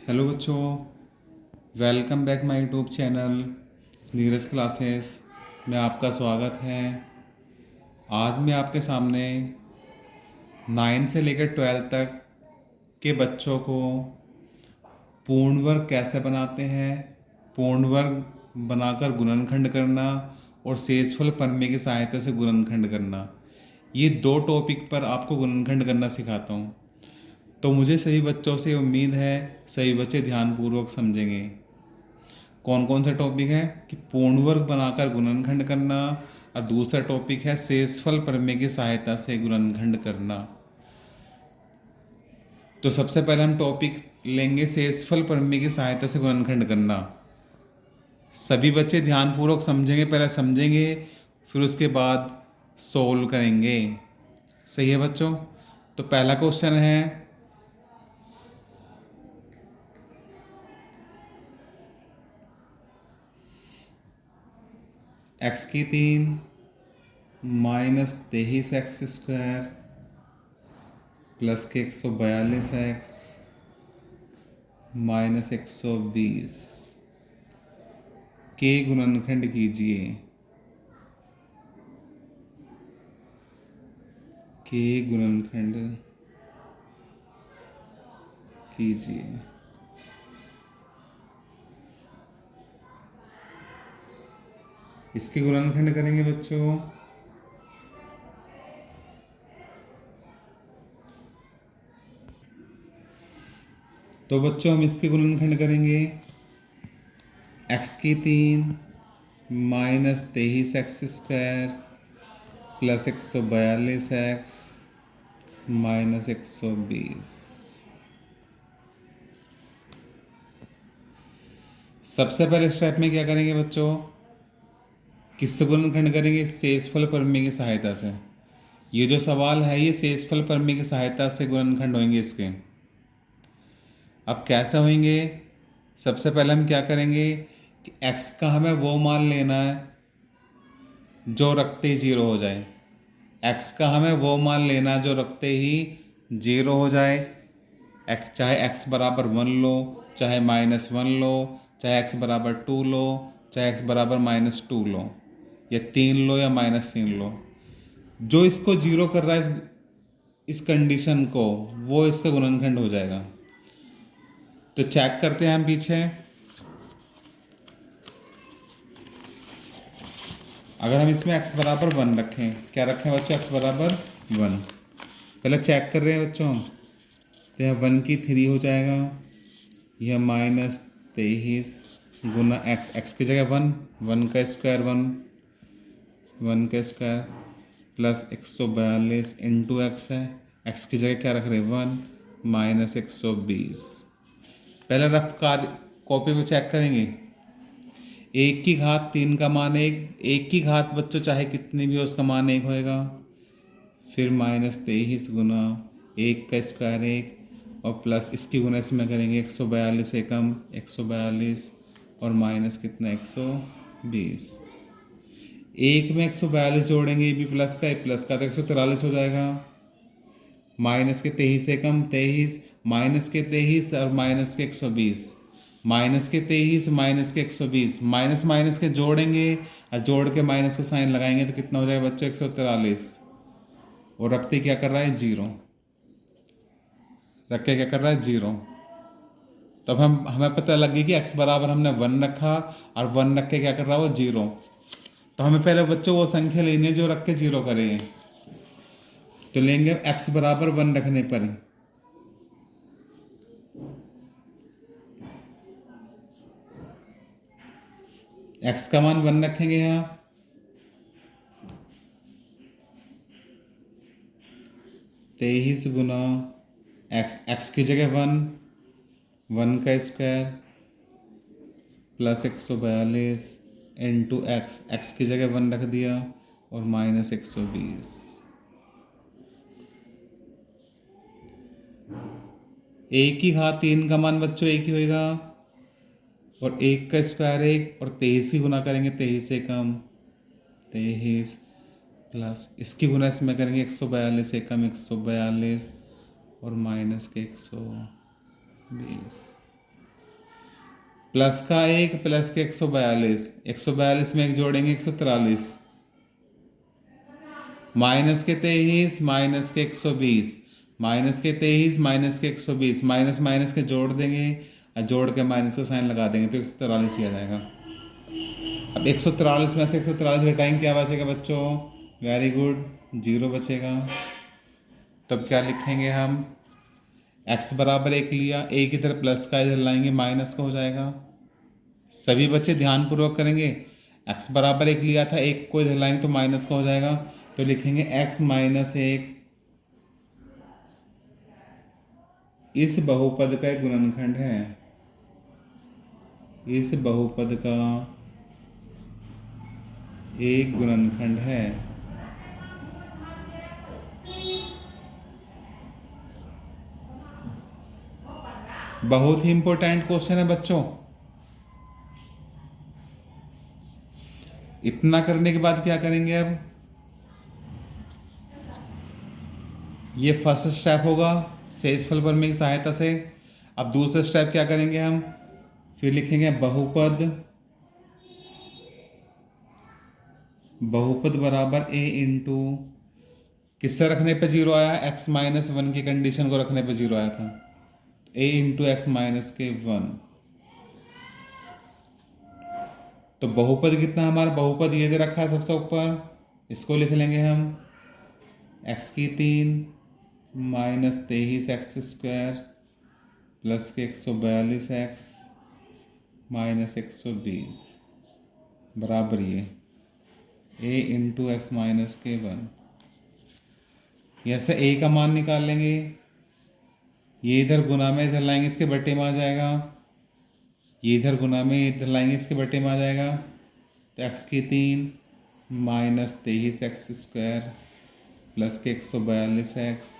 Hello बच्चों, welcome back my YouTube channel Neeraj classes में आपका स्वागत है। आज मैं आपके सामने 9 से लेकर 12 तक के बच्चों को पूर्ण वर्ग कैसे बनाते हैं, पूर्ण वर्ग बनाकर गुणनखंड करना और शेषफल प्रमेय की सहायता से गुणनखंड करना, ये दो टॉपिक पर आपको गुणनखंड करना सिखाता हूँ। तो मुझे सभी बच्चों से उम्मीद है सभी बच्चे ध्यानपूर्वक समझेंगे। कौन कौन सा टॉपिक है कि पूर्ण वर्ग बनाकर गुणनखंड करना, और दूसरा टॉपिक है शेषफल प्रमेय की सहायता से गुणनखंड करना। तो सबसे पहले हम टॉपिक लेंगे शेषफल प्रमेय की सहायता से गुणनखंड करना। सभी बच्चे ध्यानपूर्वक समझेंगे, पहले समझेंगे फिर उसके बाद सोल्व करेंगे। सही है बच्चों? तो पहला क्वेश्चन है x³ -23x² + 142x -120 के गुणनखंड कीजिए। के गुणनखंड कीजिए। इसके गुणनखंड करेंगे बच्चों। तो बच्चों हम इसके गुणनखंड करेंगे। x³ -23x² + 142x -120। सबसे पहले स्टेप में क्या करेंगे बच्चों? किससे गुणनखंड करेंगे? शेषफल प्रमेय की सहायता से। ये जो सवाल है ये शेषफल प्रमेय की सहायता से गुणनखंड होंगे इसके। अब कैसे होंगे? सबसे पहले हम क्या करेंगे कि x का हमें वो मान लेना है जो रखते ही जीरो हो जाए। x का हमें वो मान लेना जो रखते ही जीरो हो जाए। चाहे x बराबर 1 लो, चाहे -1 लो, चाहे x बराबर 2 लो, चाहे x बराबर -2 लो, या 3 लो या -3 लो। जो इसको जीरो कर रहा है इस कंडीशन को, वो इससे गुणनखंड हो जाएगा। तो चेक करते हैं हम पीछे। अगर हम इसमें x बराबर 1 रखें, क्या रखें बच्चों? x बराबर 1। पहले चेक कर रहे हैं बच्चों। तो यह 1 की 3 हो जाएगा, यह -23 गुना x की जगह 1, 1 का स्क्वायर 1, 1 का स्क्वायर प्लस 142 इंटू एक्स है। x की जगह क्या रख रहे हैं? 1 -120। पहले रफ कार्य कॉपी में चेक करेंगे। 1³ का मान 1, 1 बच्चों चाहे कितनी भी हो उसका मान 1 होएगा। फिर -23 गुना 1 का स्क्वायर 1 और प्लस इसकी गुना इसमें करेंगे 142 एकम 142 और माइनस कितना 120। 1 में 142 जोड़ेंगे, ये भी प्लस का, ये प्लस का, तो 143 हो जाएगा। माइनस के 23 एकम 23, माइनस के 23 और माइनस के 120, माइनस के 23 माइनस के 120, माइनस माइनस के जोड़ेंगे और जोड़ के माइनस का साइन लगाएंगे तो कितना हो जाएगा बच्चों? 143। और रखते क्या कर रहा है? जीरो। रख के क्या कर रहा है? जीरो। तब हमें पता लग गया कि x बराबर हमने 1 रखा और 1 रख के क्या कर रहा है वो? जीरो। तो हमें पहले बच्चों वो संख्या लेनी है जो रख के जीरो करे। तो लेंगे x बराबर 1 रखने पर x का मान 1 रखेंगे यहाँ, 23 गुना x की जगह 1, 1 का स्क्वायर प्लस 142 इंटू एक्स की जगह 1 रख दिया और माइनस 120। एक ही घात 3 का मान बच्चों एक ही होएगा, और 1 का स्क्वायर 1 और 23 ही गुना करेंगे, 23 से कम 23 प्लस इसकी गुना इसमें करेंगे 142 से कम 142 और माइनस के 120। प्लस का 1 प्लस के 142, 142 में 1 जोड़ेंगे 143, माइनस के 23 माइनस के 120, माइनस के 23 माइनस के 120, माइनस माइनस के जोड़ देंगे और जोड़ के माइनस का साइन लगा देंगे तो 143 ही आ जाएगा। अब 143 में से 143 घटाएंगे, क्या बचेगा बच्चों? वेरी गुड, 0 बचेगा। तब क्या लिखेंगे हम? x बराबर 1 लिया, a की तरफ प्लस का इधर लाएंगे माइनस का हो जाएगा। सभी बच्चे ध्यानपूर्वक करेंगे। x बराबर 1 लिया था, 1 को इधर लाएंगे तो माइनस का हो जाएगा, तो लिखेंगे x माइनस 1 इस बहुपद का एक गुणनखंड है। इस बहुपद का एक गुणनखंड है। बहुत ही इंपॉर्टेंट क्वेश्चन है बच्चों। इतना करने के बाद क्या करेंगे? अब ये फर्स्ट स्टेप होगा शेषफल प्रमेय की सहायता से। अब दूसरा स्टेप क्या करेंगे हम? फिर लिखेंगे बहुपद बराबर a इंटू, किससे रखने पे 0 आया? x माइनस 1 की कंडीशन को रखने पे 0 आया था। a इंटू एक्स माइनस के 1। तो बहुपद कितना हमारा? बहुपद ये दे रखा है सबसे ऊपर, इसको लिख लेंगे हम x की 3 माइनस 23 एक्स स्क्वायर प्लस के 142 एक्स माइनस 120 बराबर ये a इंटू एक्स माइनस के 1। यहाँ से a का मान निकाल लेंगे, ये इधर गुना में इधर लाएंगे इसके बट्टे में आ जाएगा, ये इधर गुना में इधर लाएंगे इसके बट्टे में आ जाएगा। तो x की 3 माइनस 23 एक्स स्क्वायर प्लस के 142 एक्स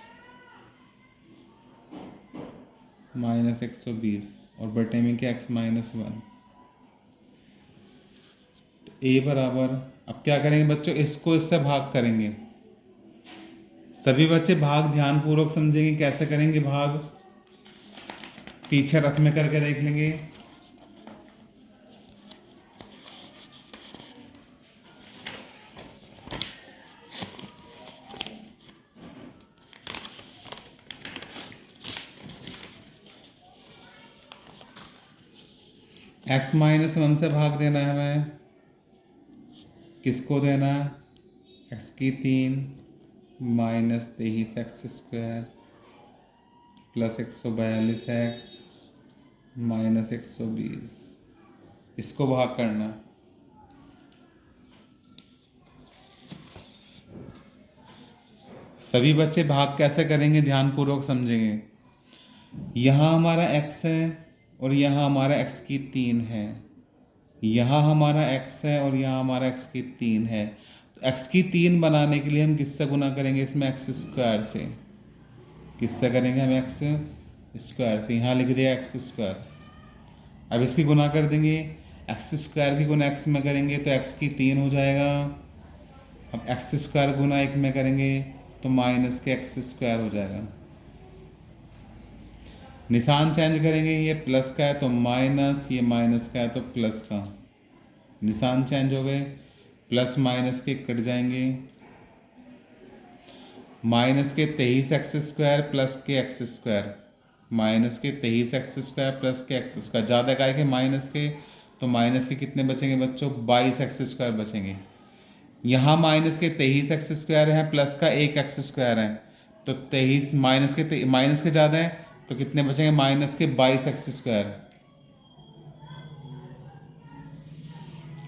माइनस 120 और बटे में क्या? x minus 1। तो a बराबर, अब क्या करेंगे बच्चों? इसको इससे भाग करेंगे। सभी बच्चे भाग ध्यानपूर्वक समझेंगे कैसे करेंगे भाग, पीछे रथ में करके देख लेंगे। x माइनस 1 से भाग देना है हमें, किसको देना है? x की 3 minus 23 x square plus 142 x minus 120, इसको भाग करना। सभी बच्चे भाग कैसे करेंगे ध्यानपूर्वक समझेंगे। यहाँ हमारा x है और यहाँ हमारा x की 3 है, यहाँ हमारा x है और यहाँ हमारा x की 3 है। तो x की 3 बनाने के लिए हम किससे गुना करेंगे? इसमें x स्क्वायर से। किससे करेंगे हम? x स्क्वायर से। यहाँ लिख दिया x स्क्वायर। अब इसकी गुना कर देंगे, x स्क्वायर की गुना x में करेंगे तो x की 3 हो जाएगा। अब x स्क्वायर गुना 1 में करेंगे तो माइनस के x स्क्वायर हो जाएगा। निशान चेंज करेंगे, ये प्लस का है तो माइनस, ये माइनस का है तो प्लस का, निशान चेंज हो गए। प्लस माइनस के कट जाएंगे, माइनस के 23 एक्स स्क्वायर प्लस के एक्स स्क्वायर, माइनस के 23 एक्स स्क्वायर प्लस के एक्स स्क्वायर, ज़्यादा का है माइनस के, तो माइनस के कितने बचेंगे बच्चों? 22 एक्स स्क्वायर बचेंगे। यहाँ माइनस के 23 एक्स स्क्वायर है प्लस का 1 एक्स स्क्वायर है, तो 23 माइनस के ज़्यादा है तो कितने बचेंगे? माइनस के 22 एक्स स्क्वायर।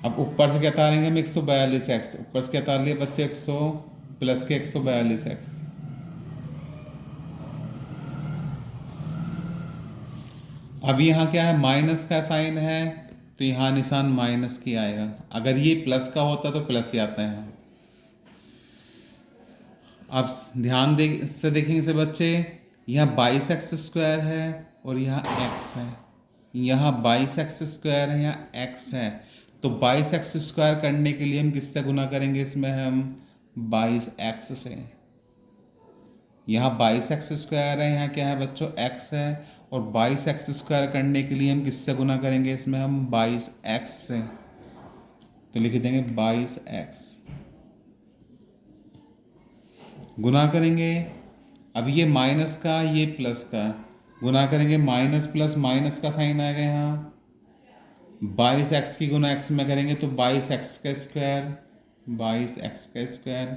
अब ऊपर से क्या उतारेंगे हम? 142 एक्स। ऊपर से क्या उतार लिया बच्चे? 100 प्लस के 142 एक्स। अब यहाँ क्या है? माइनस का साइन है तो यहाँ निशान माइनस की आएगा। अगर ये प्लस का होता तो प्लस ही आता है। अब ध्यान से देखेंगे से बच्चे, यहाँ 22 एक्स स्क्वायर है और यहाँ x है, यहाँ 22 एक्स स्क्वायर है, यहाँ x है। तो 22 एक्स स्क्वायर करने के लिए हम किससे गुना करेंगे? इसमें हम 22 एक्स से। यहाँ 22x² है, यहाँ क्या है बच्चों x है, और 22x² करने के लिए हम किससे गुना करेंगे, इसमें हम 22x से, तो लिख देंगे 22x गुना करेंगे। अब ये माइनस का ये प्लस का गुना करेंगे, माइनस प्लस माइनस का साइन आएगा यहाँ, 22x की गुना x में करेंगे तो 22x², 22x²।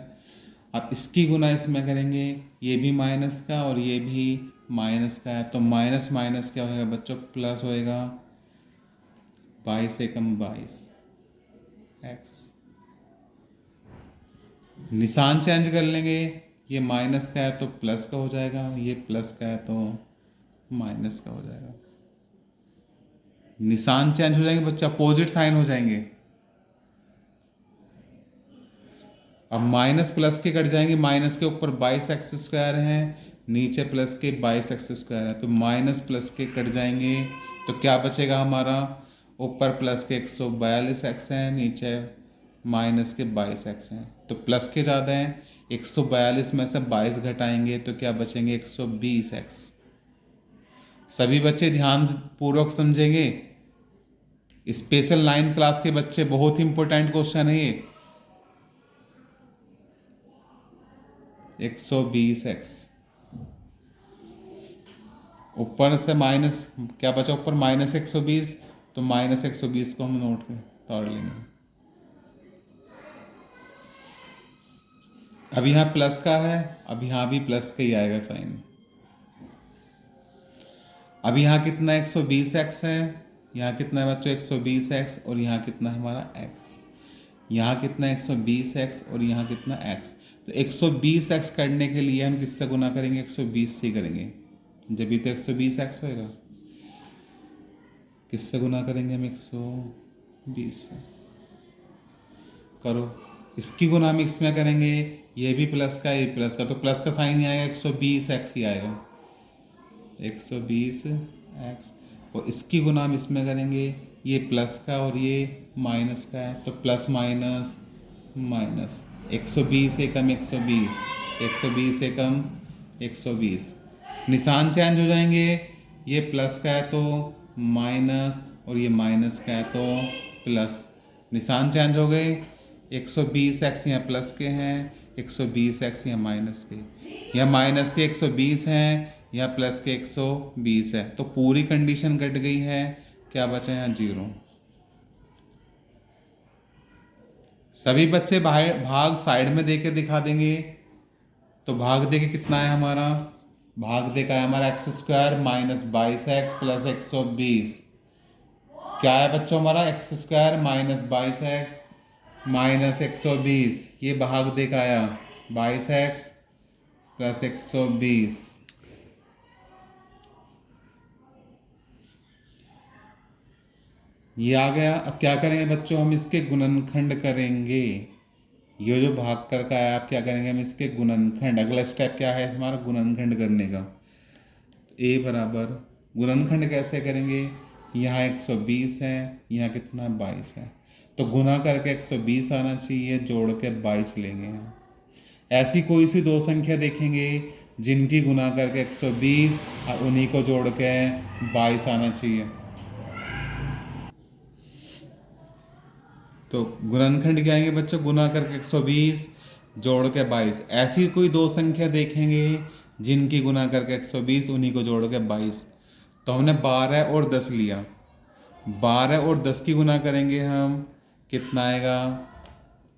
अब इसकी गुना इसमें करेंगे, ये भी माइनस का और ये भी माइनस का है, तो माइनस माइनस क्या होएगा बच्चों, प्लस होएगा, 22 एकम 22 x। निशान चेंज कर लेंगे, ये माइनस का है तो प्लस का हो जाएगा, ये प्लस का है तो माइनस का हो जाएगा। निशान चेंज हो जाएंगे बच्चा, अपोजिट साइन हो जाएंगे। अब माइनस प्लस के कट जाएंगे, माइनस के ऊपर 22x² है, नीचे प्लस के 22x² है, तो माइनस प्लस के कट जाएंगे, तो क्या बचेगा हमारा, ऊपर प्लस के 142x है, नीचे माइनस के 22x हैं, तो प्लस के ज़्यादा हैं, 142 में से 22 घटाएंगे तो क्या बचेंगे, 120x। सभी बच्चे ध्यान पूर्वक समझेंगे, स्पेशल 9th क्लास के बच्चे, बहुत ही इंपॉर्टेंट क्वेश्चन है ये। 120x ऊपर से माइनस क्या बचा, ऊपर माइनस 120, तो माइनस 120 को हम नोट कर तोड़ लेंगे। अब यहाँ प्लस का है, अब यहाँ भी प्लस का ही आएगा साइन। अब यहाँ कितना 120x है, यहाँ कितना है बच्चों 120x, और यहाँ कितना है हमारा x, यहाँ कितना 120x और यहाँ कितना x। तो 120x करने के लिए हम किससे गुना करेंगे, 120 से करेंगे, जब भी तो 120x होएगा। किससे गुना करेंगे हम, 120 से करो, इसकी गुना हम इसमें करेंगे, ये भी प्लस का ये प्लस का, तो प्लस का साइन ही आएगा, 120x ही आएगा, 120x, और इसकी गुना हम इसमें करेंगे, ये प्लस का और ये माइनस का है, तो प्लस माइनस माइनस, 120 एकम 120, 120 एकम 120, निशान चेंज हो जाएंगे, ये प्लस का है तो माइनस और ये माइनस का है तो प्लस, निशान चेंज हो गए, 120x यहाँ प्लस के हैं, 120x यहाँ माइनस के, यहाँ माइनस के 120 हैं, यहाँ प्लस के 120 है, तो पूरी कंडीशन कट गई है, क्या बचा यहाँ 0। सभी बच्चे भाग साइड में दे के दिखा देंगे, तो भाग दे के कितना है हमारा, भाग दे का है हमारा x² माइनस 22x प्लस 120, क्या है बच्चों हमारा x² माइनस 22x माइनस 120, ये भाग दे का आया 22x प्लस 120, ये आ गया। अब क्या करेंगे बच्चों, हम इसके गुणनखंड करेंगे, ये जो भाग कर का है आप क्या करेंगे, हम इसके गुणनखंड, अगला स्टेप क्या है हमारा गुणनखंड करने का, a बराबर गुणनखंड कैसे करेंगे, यहाँ 120 है, यहाँ कितना 22 है, तो गुना करके 120 आना चाहिए, जोड़ के 22 लेंगे हम। ऐसी कोई सी दो संख्या देखेंगे जिनकी गुना करके 120 और उन्हीं को जोड़ के 22 आना चाहिए, तो गुणनखंड क्या आएंगे बच्चों, गुना करके 120 जोड़ के 22। ऐसी कोई दो संख्या देखेंगे जिनकी गुना करके 120 उन्हीं को जोड़ के 22, तो हमने 12 और 10 लिया, 12 और 10 की गुना करेंगे हम, कितना आएगा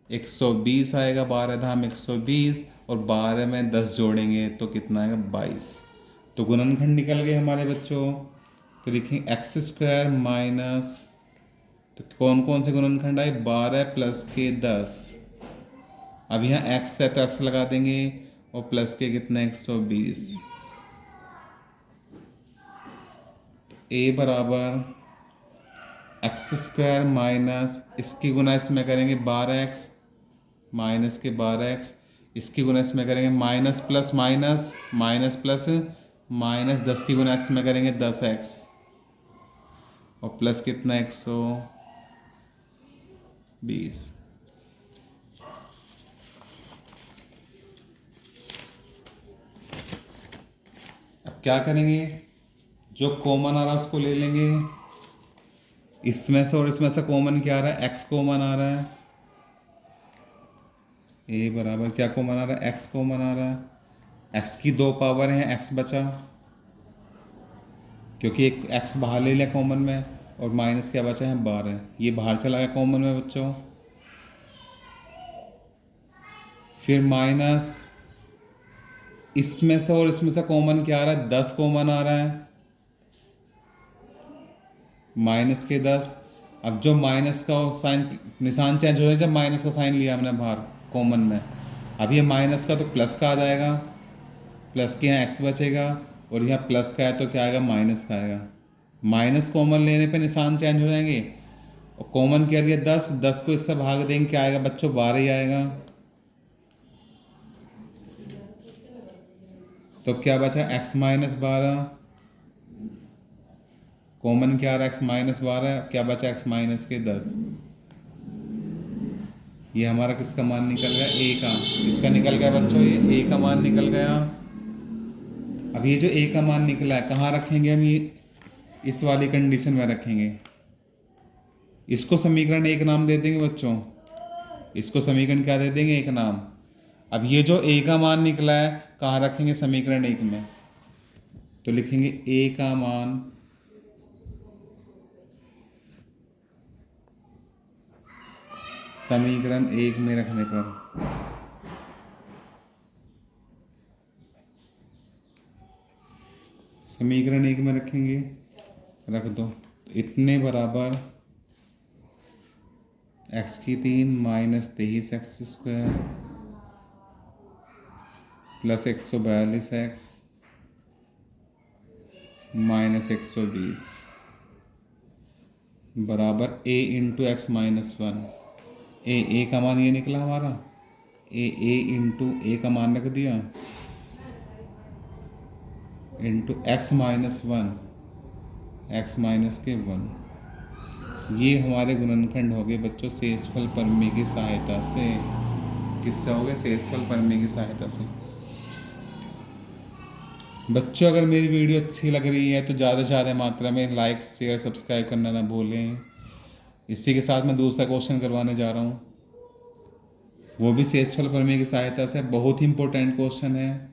120 आएगा, 12 धाम 120, और 12 में 10 जोड़ेंगे तो कितना आएगा 22, तो गुणनखंड निकल गए हमारे बच्चों। तो लिखेंगे x² माइनस, तो कौन कौन से गुणनखंड आए, 12 प्लस के 10, अब यहाँ x है तो x लगा देंगे, और प्लस के कितना 120, a बराबर x² माइनस, इसकी गुना इसमें करेंगे 12x माइनस के 12x, इसकी गुना इसमें करेंगे minus plus minus minus plus minus, 10 की गुना x में करेंगे 10x, और प्लस कितना 120, क्या करेंगे, जो कॉमन आ रहा है उसको ले लेंगे। इसमें से और इसमें से कॉमन क्या आ रहा है, एक्स कॉमन आ रहा है। ए बराबर क्या कॉमन आ रहा है, एक्स कॉमन आ रहा है। एक्स की दो पावर हैं, एक्स बचा क्योंकि एक एक्स बाहर ले लिया कॉमन में, और माइनस क्या बचा है, 12। ये बाहर चला गया कॉमन में बच्चों। फिर माइनस इसमें से और इसमें से कॉमन क्या आ रहा है, 10 कॉमन आ रहा है, माइनस के 10। अब जो माइनस का साइन निशान चेंज हो जाएगा जब माइनस का साइन लिया हमने बाहर कॉमन में। अब ये माइनस का तो प्लस का आ जाएगा, प्लस के यहाँ एक्स बचेगा, और यहाँ प्लस का है तो क्या आएगा, माइनस का आएगा। माइनस कॉमन लेने पे निशान चेंज हो जाएंगे। और कॉमन क्या लिया, 10, 10 को इससे भाग देंगे, क्या आएगा बच्चों, 12 ही आएगा। तो क्या बचा, एक्स माइनस 12। कॉमन क्या आ रहा है, एक्स माइनस 12, क्या बचा, एक्स माइनस के 10। ये हमारा किसका मान निकल गया, ए का। इसका निकल गया बच्चों, ये ए का मान निकल गया। अब ये जो ए का मान निकला है कहाँ रखेंगे हम, ये इस वाली कंडीशन में रखेंगे। इसको समीकरण एक नाम दे देंगे बच्चों, इसको समीकरण क्या दे देंगे, एक नाम। अब ये जो ए का मान निकला है कहाँ रखेंगे, समीकरण एक में। तो लिखेंगे ए का मान समीकरण एक में रखने पर समीकरण एक में रखेंगे, रख दो। तो इतने बराबर एक्स की 3 minus 23 x square plus 142 x minus 120 बराबर ए इंटू एक्स माइनस 1। ए का मान ये निकला हमारा, ए इंटू ए का मान रख दिया into x minus 1, x minus के 1। ये हमारे गुणनखंड हो गए बच्चों शेषफल प्रमेय की सहायता से। किससे हो गए, शेषफल प्रमेय की सहायता से। बच्चों अगर मेरी वीडियो अच्छी लग रही है तो ज़्यादा से ज़्यादा मात्रा में लाइक शेयर सब्सक्राइब करना ना भूलें। इसी के साथ मैं दूसरा क्वेश्चन करवाने जा रहा हूँ, वो भी शेषफल प्रमेय की सहायता से। बहुत ही इंपॉर्टेंट क्वेश्चन है।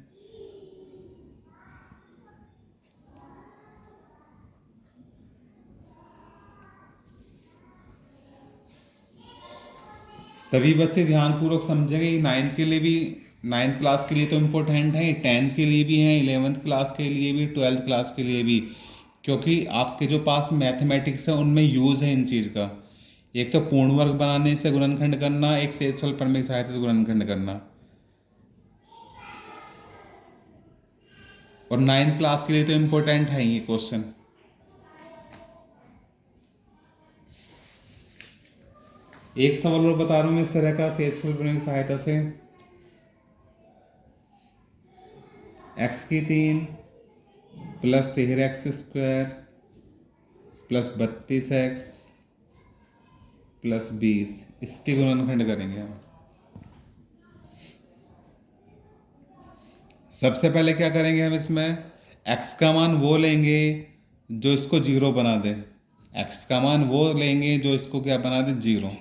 सभी बच्चे ध्यानपूर्वक समझेंगे। नाइन्थ के लिए भी, नाइन्थ क्लास के लिए तो इम्पोर्टेंट है, 10th के लिए भी है, 11th क्लास के लिए भी, 12th क्लास के लिए भी। क्योंकि आपके जो पास मैथमेटिक्स है उनमें यूज़ है इन चीज़ का। एक तो पूर्ण वर्ग बनाने से गुणनखंड करना, एक शेषफल प्रमेय की सहायता से गुणनखंड करना। और 9th क्लास के लिए तो इम्पोर्टेंट है ये क्वेश्चन। एक सवाल और बता रहा हूँ मैं इस तरह का शेषफल प्रमेय की सहायता से। एक्स की 3 plus 13 x square plus 32 x plus 20, इसके गुणनखंड करेंगे हम। सबसे पहले क्या करेंगे हम, इसमें x का मान वो लेंगे जो इसको जीरो बना दे। x का मान वो लेंगे जो इसको क्या बना दे, जीरो।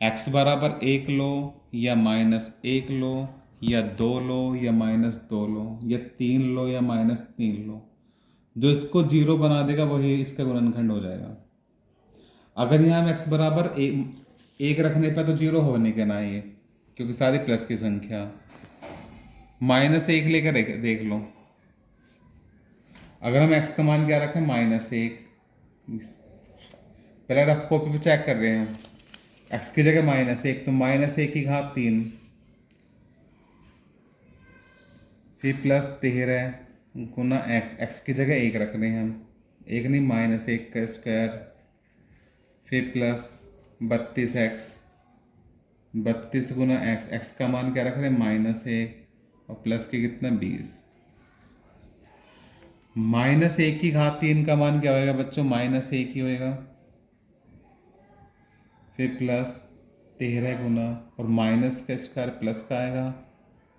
x बराबर 1 लो या माइनस 1 लो या 2 लो या माइनस 2 लो या 3 लो या माइनस 3 लो, जो इसको जीरो बना देगा वही इसका गुणनखंड हो जाएगा। अगर यहाँ हम x बराबर 1 रखने पर तो जीरो होने के ना ये, क्योंकि सारी प्लस की संख्या। माइनस 1 लेकर देख लो। अगर हम x का मान क्या रखें, माइनस 1, पहले रफ कॉपी पे चेक कर रहे हैं। x की जगह माइनस 1, तो माइनस 1 की घात 3, फिर प्लस 13 गुना x की जगह 1 रख रहे हैं हम, 1 नहीं माइनस 1 का स्क्वायर, फिर प्लस 32 एक्स, 32 गुना x का मान क्या रख रहे हैं, माइनस 1, और प्लस के कितना 20। माइनस 1 की घात 3 का मान क्या होएगा बच्चों, माइनस 1 ही होएगा, फिर प्लस 13 गुना, और माइनस का स्क्वायर प्लस का आएगा,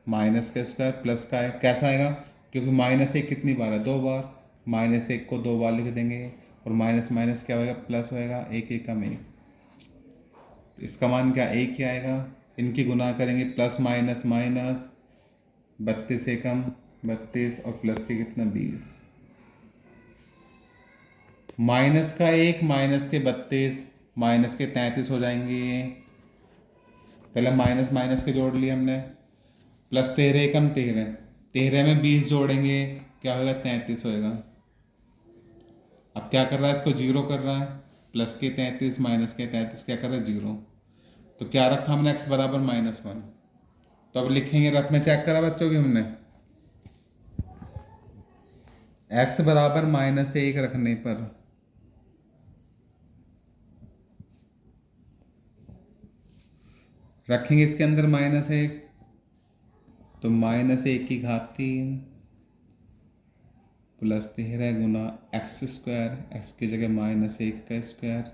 माइनस का स्क्वायर प्लस का आएगा, कैसा आएगा, क्योंकि -1 कितनी बार है, 2 बार। -1 को 2 बार लिख देंगे और माइनस माइनस क्या होएगा, प्लस होएगा, 1 एकम 1। इसका मान क्या, 1 ही आएगा। इनकी गुना करेंगे, प्लस माइनस माइनस, 32 एकम 32 और प्लस के कितना 20। माइनस का 1 माइनस के 32 माइनस के 33 हो जाएंगे ये। पहले माइनस माइनस के जोड़ लिए हमने। प्लस 13 एकम 13, 13 में 20 जोड़ेंगे क्या होगा, 33 होएगा। अब क्या कर रहा है, इसको जीरो कर रहा है। प्लस के 33 माइनस के 33 क्या कर रहा है, जीरो। तो क्या रखा हमने, x बराबर -1। तो अब लिखेंगे, रफ में चेक करा बच्चों की हमने, x बराबर -1 रखने पर रखेंगे इसके अंदर -1, तो -1 की घात 3 प्लस 13 गुना x², x की जगह -1 का स्क्वायर,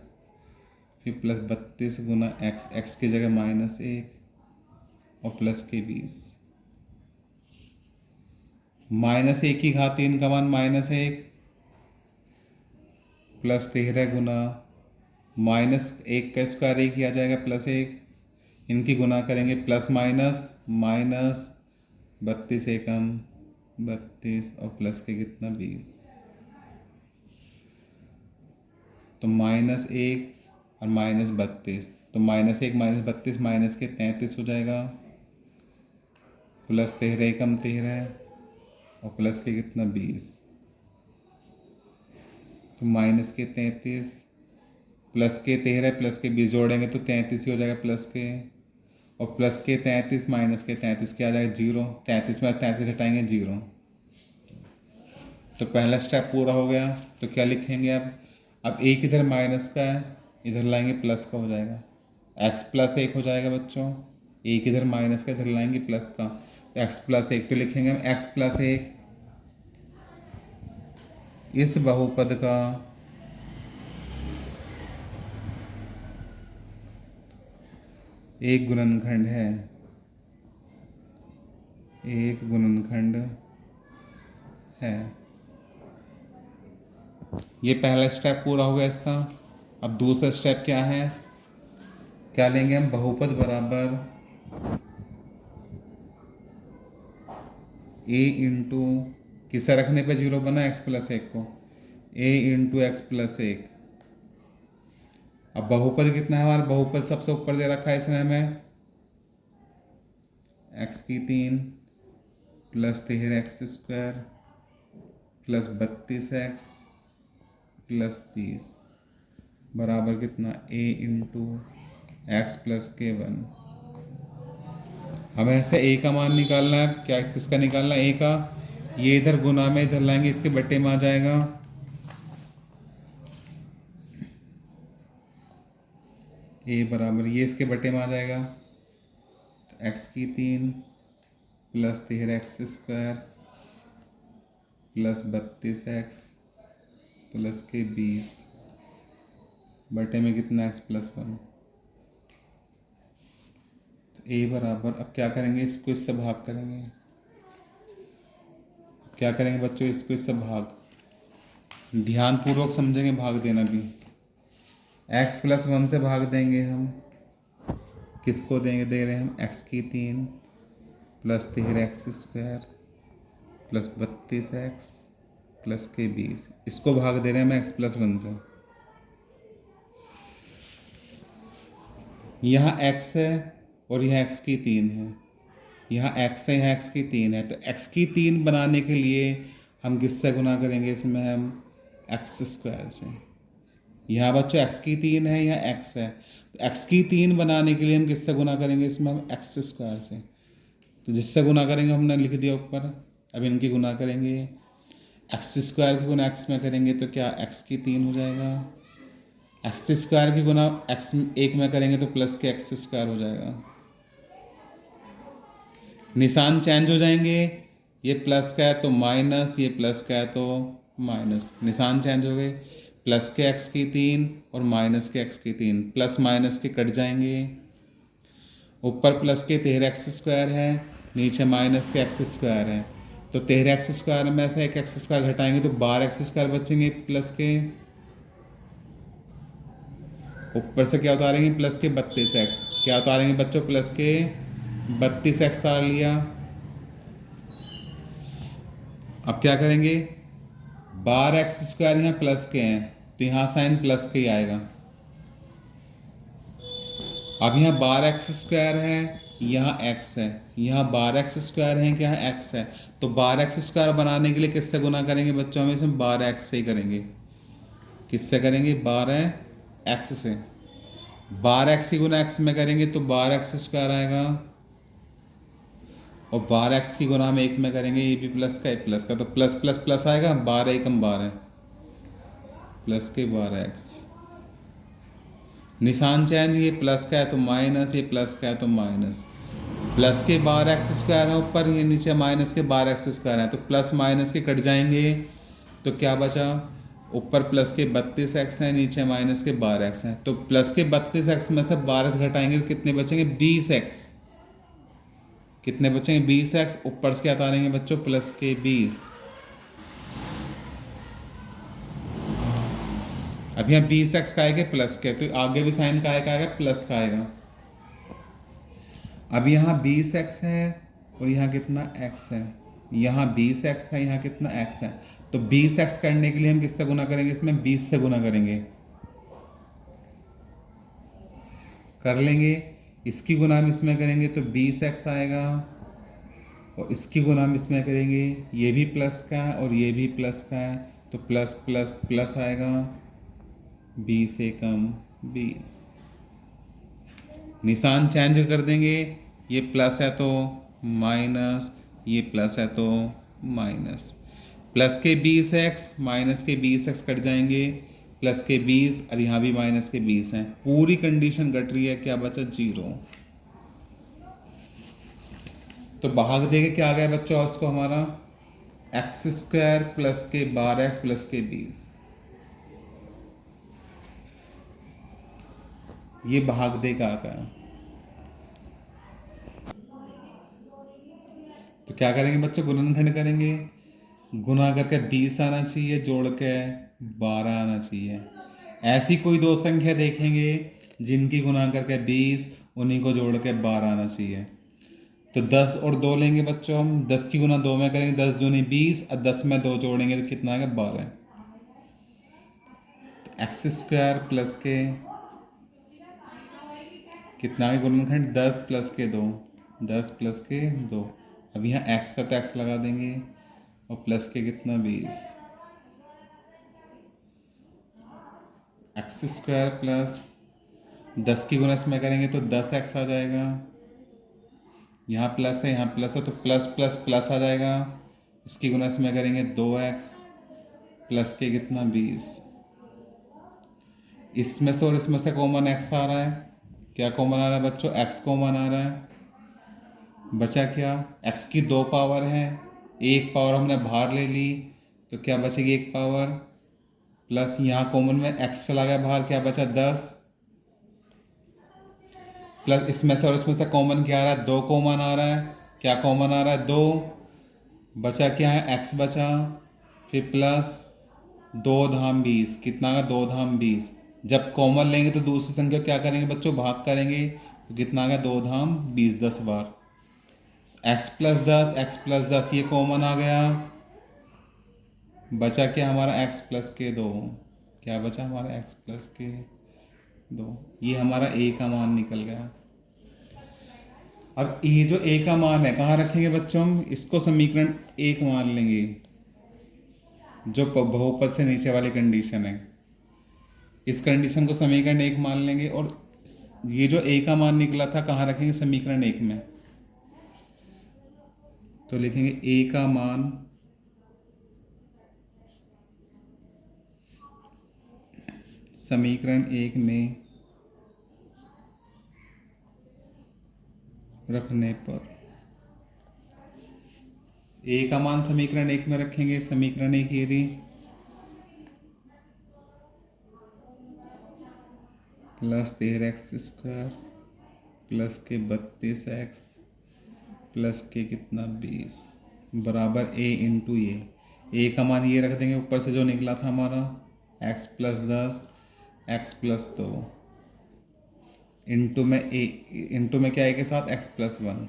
फिर प्लस 32 गुना x की जगह -1 और प्लस के 20। -1 की घात 3 का मान -1 प्लस 13 गुना -1 का स्क्वायर 1 ही आ जाएगा, +1। इनकी गुना करेंगे, प्लस माइनस माइनस 32 एकम 32 और प्लस के कितना 20। तो -1 और -32, तो -1 -32 माइनस के 33 हो जाएगा, प्लस 13 एकम 13 और प्लस के कितना 20। तो माइनस के 33 प्लस के 13 प्लस के 20 जोड़ेंगे तो 33 ही हो जाएगा प्लस के, और प्लस के 33 माइनस के 33 क्या आ जाएगा, 0। 33 में 33 हटाएंगे 0। तो पहला स्टेप पूरा हो गया। तो क्या लिखेंगे अब एक इधर माइनस का है, इधर लाएंगे प्लस का हो जाएगा, x + 1 हो जाएगा बच्चों। एक इधर माइनस का, इधर लाएंगे प्लस का, तो x + 1। तो लिखेंगे हम x + 1 इस बहुपद का एक गुणनखंड है, एक गुणनखंड है। ये पहला स्टेप पूरा हो गया इसका। अब दूसरा स्टेप क्या है, क्या लेंगे हम, बहुपद बराबर a इंटू, किसे रखने पे 0 बना, x + 1 को, a इंटू x + 1। अब बहुपद कितना है हमारा, बहुपद सबसे ऊपर दे रखा है इसमें हमें, x की 3 plus 13x² plus 32x plus 20 बराबर कितना, a इंटू x + k1। हमें ऐसे a का मान निकालना है, क्या किसका निकालना है, a का। ये इधर गुना में इधर लाएंगे, इसके बट्टे में आ जाएगा, a बराबर ये इसके बट्टे में आ जाएगा, तो x की 3 plus 13x² plus 32x plus के 20 बटे में कितना, x + 1। तो a बराबर, अब क्या करेंगे, इसको इससे भाग करेंगे। क्या करेंगे बच्चों, इसको इससे भाग, ध्यानपूर्वक समझेंगे भाग देना भी। x + 1 से भाग देंगे हम, किसको देंगे, दे रहे हैं हम x की 3 plus 13x² plus 32x plus के 20, इसको भाग दे रहे हैं हम x + 1 से। यहाँ x है और यहाँ x की 3 है, यहाँ x है, यहाँ x की 3 है। तो x की 3 बनाने के लिए हम किससे गुना करेंगे, इसमें हम x² से। यहाँ बच्चों x की 3 है, यहाँ x है, तो x की 3 बनाने के लिए हम किससे गुना करेंगे, इसमें हम x² से। तो जिससे गुना करेंगे हमने लिख दिया ऊपर। अब इनकी गुना करेंगे, x² की गुना x में करेंगे तो क्या, x की 3 हो जाएगा, x² की गुना x 1 में करेंगे तो प्लस के x² हो जाएगा। निशान चेंज हो जाएंगे, ये प्लस का है तो माइनस, ये प्लस का है तो माइनस, निशान चेंज हो गए। प्लस के x की 3 और माइनस के x की 3, प्लस माइनस के कट जाएंगे। ऊपर प्लस के 13x² है, नीचे माइनस के x² है, तो 13x² में से एक x² घटाएंगे तो 12x² बचेंगे प्लस के, ऊपर से क्या उतारेंगे प्लस के 32x, क्या उतारेंगे बच्चों प्लस के 32x उतार लिया। अब क्या करेंगे, 12x² यहाँ प्लस के हैं तो यहाँ साइन प्लस के ही आएगा। अब यहाँ 12x² है, यहाँ x है, यहाँ 12x² है कि यहाँ x है, तो 12x² बनाने के लिए किससे गुना करेंगे बच्चों, हम इसमें 12x से ही करेंगे। किससे करेंगे, 12x से। 12x की गुना x में करेंगे तो 12x² आएगा, और 12x की गुना हम 1 में करेंगे, ये भी प्लस का, ये प्लस का, तो प्लस प्लस प्लस आएगा, 12 एकम 12 प्लस के 12x। निशान चेंज, ये प्लस का है तो माइनस, ये प्लस का है तो माइनस। प्लस के 12x² है ऊपर, ये नीचे माइनस के 12x² है, तो प्लस माइनस के कट जाएंगे तो क्या बचा, ऊपर प्लस के 32x है, नीचे माइनस के 12x है, तो प्लस के 32x में से 12 घटाएंगे तो कितने बचेंगे 20x। कितने बचेंगे 20x, ऊपर से क्या उतारेंगे बच्चों प्लस के 20। अब यहाँ 20x का आएगा प्लस के, तो आगे भी साइन का आएगा प्लस का आएगा। अब यहाँ 20x है और यहाँ कितना x है, यहाँ 20x है, यहाँ कितना x है, तो 20x करने के लिए हम किससे गुना करेंगे, इसमें 20 से गुना करेंगे, कर लेंगे। इसकी गुना हम इसमें करेंगे तो 20x आएगा, और इसकी गुना हम इसमें करेंगे, ये भी प्लस का है और ये भी प्लस का है, तो प्लस प्लस प्लस आएगा, 20 एकम 20। निशान चेंज कर देंगे, ये प्लस है तो माइनस, ये प्लस है तो माइनस। प्लस के 20x माइनस के 20x कट जाएंगे, प्लस के 20 और यहाँ भी माइनस के 20 हैं, पूरी कंडीशन कट रही है, क्या बचा 0। तो भाग देके क्या आ गया बच्चों उसको हमारा x² प्लस के 12x प्लस के 20, ये भाग दे का आ गया। तो क्या करेंगे बच्चों, गुणनखंड करेंगे, गुना करके 20 आना चाहिए, जोड़ के 12 आना चाहिए। ऐसी कोई दो संख्या देखेंगे जिनकी गुना करके 20, उन्हीं को जोड़ के 12 आना चाहिए। तो 10 और 2 लेंगे बच्चों हम, 10 की गुना 2 में करेंगे, 10 दूनी 20 और 10 में 2 जोड़ेंगे तो कितना आएगा 12। तो x² प्लस के कितना है गुणनखंड 10 प्लस के 2, 10 प्लस के 2। अब यहाँ x है तो x लगा देंगे, और प्लस के कितना 20, x² प्लस 10 की गुना इसमें करेंगे तो 10x आ जाएगा, यहाँ प्लस है यहाँ प्लस है तो प्लस प्लस प्लस आ जाएगा, इसकी गुना इसमें करेंगे 2x प्लस के कितना 20। इसमें से और इसमें से कॉमन x आ रहा है, क्या कॉमन आ रहा है बच्चों, x कॉमन आ रहा है। बचा क्या, x की 2 पावर है, एक पावर हमने बाहर ले ली, तो क्या बचेगी 1 पावर, प्लस यहाँ कॉमन में x चला गया बाहर, क्या बचा 10, प्लस इसमें से और इसमें से कॉमन क्या आ रहा है 2 कॉमन आ रहा है, क्या कॉमन आ रहा है 2, बचा क्या है x बचा, फिर प्लस 2 धाम 20, कितना आ गया 2 धाम 20। जब कॉमन लेंगे तो दूसरी संख्या क्या करेंगे बच्चों, भाग करेंगे, तो कितना आ गया 2 धाम 20, 10 बार, x प्लस 10, x प्लस 10 ये कॉमन आ गया, बचा क्या हमारा x प्लस के 2, क्या बचा हमारा x प्लस के 2, ये हमारा a का मान निकल गया। अब ये जो a का मान है कहाँ रखेंगे बच्चों, हम इसको समीकरण 1 मान लेंगे, जो बहुपद से नीचे वाली कंडीशन है, इस कंडीशन को समीकरण 1 मान लेंगे, और ये जो a का मान निकला था कहाँ रखेंगे समीकरण 1 में, तो लिखेंगे a का मान समीकरण 1 में रखने पर, a का मान समीकरण 1 में रखेंगे, समीकरण 1 ये थी प्लस 13x² प्लस के 32x प्लस के कितना 20 बराबर ए इंटू ए का मान ये रख देंगे, ऊपर से जो निकला था हमारा x plus 10 x plus 2 into में ए, इंटू में क्या है के साथ x प्लस 1,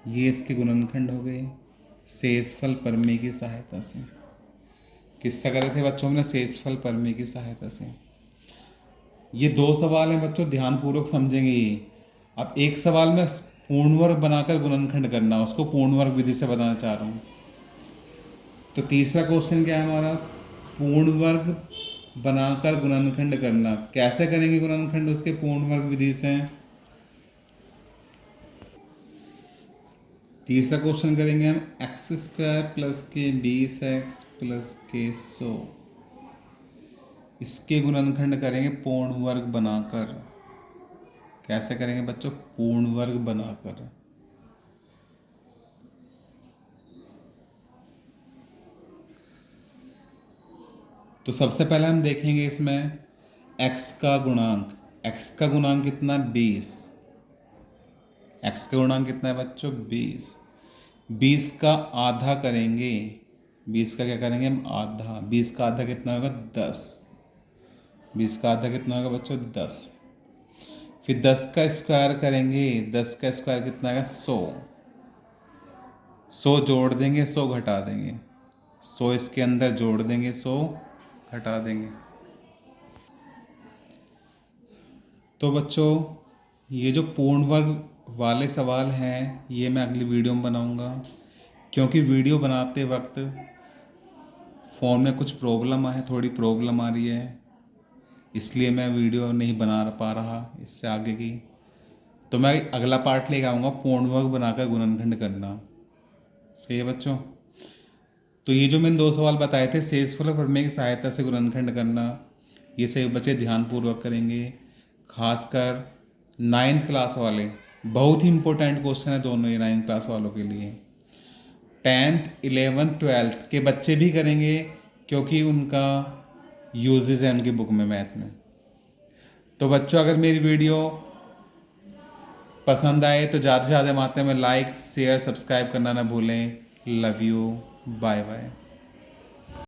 ये इसके गुणनखंड हो गए शेषफल प्रमेय की सहायता से। किससे करे थे बच्चों, हमने शेषफल प्रमेय की सहायता से। ये दो सवाल हैं बच्चों, ध्यानपूर्वक समझेंगे ये। अब एक सवाल में पूर्ण वर्ग बनाकर गुणनखंड करना, उसको पूर्ण वर्ग विधि से बताना चाह रहा हूँ। तो तीसरा क्वेश्चन क्या है हमारा, पूर्ण वर्ग बनाकर गुणनखंड करना। कैसे करेंगे गुणनखंड उसके पूर्ण वर्ग विधि से? तीसरा क्वेश्चन करेंगे हम एक्स स्क्वायर प्लस के 20x प्लस के 100, इसके गुणनखंड करेंगे पूर्ण वर्ग बनाकर। कैसे करेंगे बच्चों, पूर्ण वर्ग बनाकर। तो सबसे पहले हम देखेंगे इसमें x का गुणांक। x का गुणांक कितना, 20। x का गुणांक कितना है बच्चों, 20। 20 का आधा करेंगे, 20 का क्या करेंगे हम, आधा। 20 का आधा कितना होगा, 10। 20 का आधा कितना होगा बच्चों, 10। फिर 10 का स्क्वायर करेंगे, 10 का स्क्वायर कितना आएगा, 100। 100 जोड़ देंगे, 100 घटा देंगे, 100 इसके अंदर जोड़ देंगे, 100 घटा देंगे। तो बच्चों ये जो पूर्ण वर्ग वाले सवाल हैं ये मैं अगली वीडियो में बनाऊंगा, क्योंकि वीडियो बनाते वक्त फ़ोन में कुछ प्रॉब्लम है, थोड़ी प्रॉब्लम आ रही है, इसलिए मैं वीडियो नहीं बना पा रहा इससे आगे की। तो मैं अगला पार्ट लेके आऊँगा, पूर्ण वर्ग बनाकर गुणनखंड करना। सही है बच्चों। तो ये जो मैंने दो सवाल बताए थे, शेषफल और प्रमेय की सहायता से गुणनखंड करना, ये सभी बच्चे ध्यानपूर्वक करेंगे। खासकर 9th क्लास वाले, बहुत ही इंपॉर्टेंट क्वेश्चन है दोनों ये 9th क्लास वालों के लिए। 10th 11th 12th के बच्चे भी करेंगे, क्योंकि उनका यूजेस है उनकी बुक में मैथ में। तो बच्चों अगर मेरी वीडियो पसंद आए तो ज़्यादा से ज़्यादा मात्रा में लाइक शेयर सब्सक्राइब करना ना भूलें। Love you, bye bye.